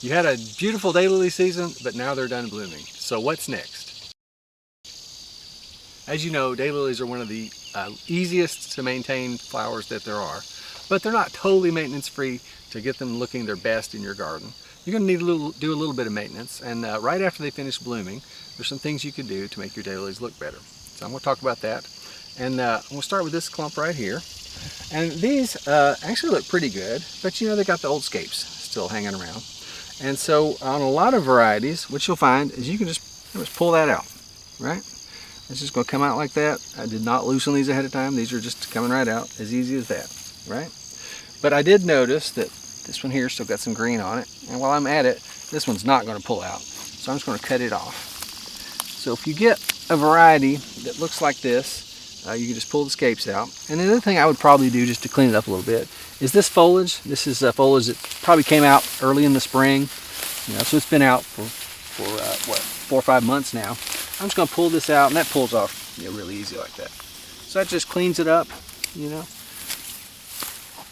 You had a beautiful daylily season, but now they're done blooming. So what's next? As you know, daylilies are one of the easiest to maintain flowers that there are, but they're not totally maintenance free to get them looking their best in your garden. You're going to need to do a little bit of maintenance, and right after they finish blooming, there's some things you can do to make your daylilies look better. So I'm going to talk about that, and I'm going to start with this clump right here. And these actually look pretty good, but you know, they got the old scapes still hanging around. And so on a lot of varieties, what you'll find is you can just pull that out, right? It's just going to come out like that. I did not loosen these ahead of time. These are just coming right out, as easy as that, right? But I did notice that this one here still got some green on it. And while I'm at it, this one's not going to pull out. So I'm just going to cut it off. So if you get a variety that looks like this, you can just pull the scapes out. And the other thing I would probably do just to clean it up a little bit is this foliage. This is foliage that probably came out early in the spring. You know, so it's been out for what, 4 or 5 months now. I'm just going to pull this out, and that pulls off, you know, really easy like that. So that just cleans it up, you know.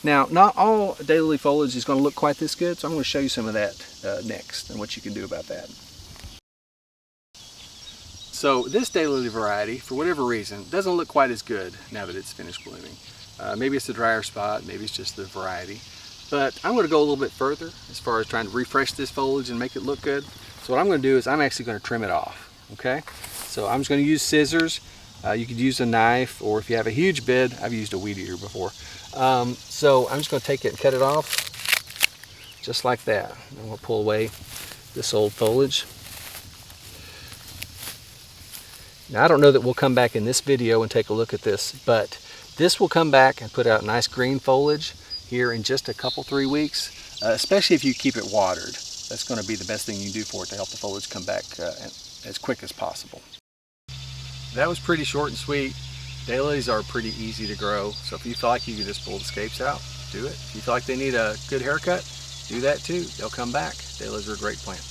Now, not all daylily foliage is going to look quite this good, so I'm going to show you some of that next and what you can do about that. So this daylily variety, for whatever reason, doesn't look quite as good now that it's finished blooming. Maybe it's the drier spot, maybe it's just the variety. But I'm going to go a little bit further as far as trying to refresh this foliage and make it look good. So what I'm going to do is I'm actually going to trim it off, okay? So I'm just going to use scissors. You could use a knife, or if you have a huge bed, I've used a weed eater before. So I'm just going to take it and cut it off just like that. And we'll pull away this old foliage. Now I don't know that we'll come back in this video and take a look at this, but this will come back and put out nice green foliage here in just a couple, 3 weeks, especially if you keep it watered. That's going to be the best thing you can do for it to help the foliage come back as quick as possible. That was pretty short and sweet. Daylilies are pretty easy to grow, so if you feel like you can just pull the scapes out, do it. If you feel like they need a good haircut, do that too. They'll come back. Daylilies are a great plant.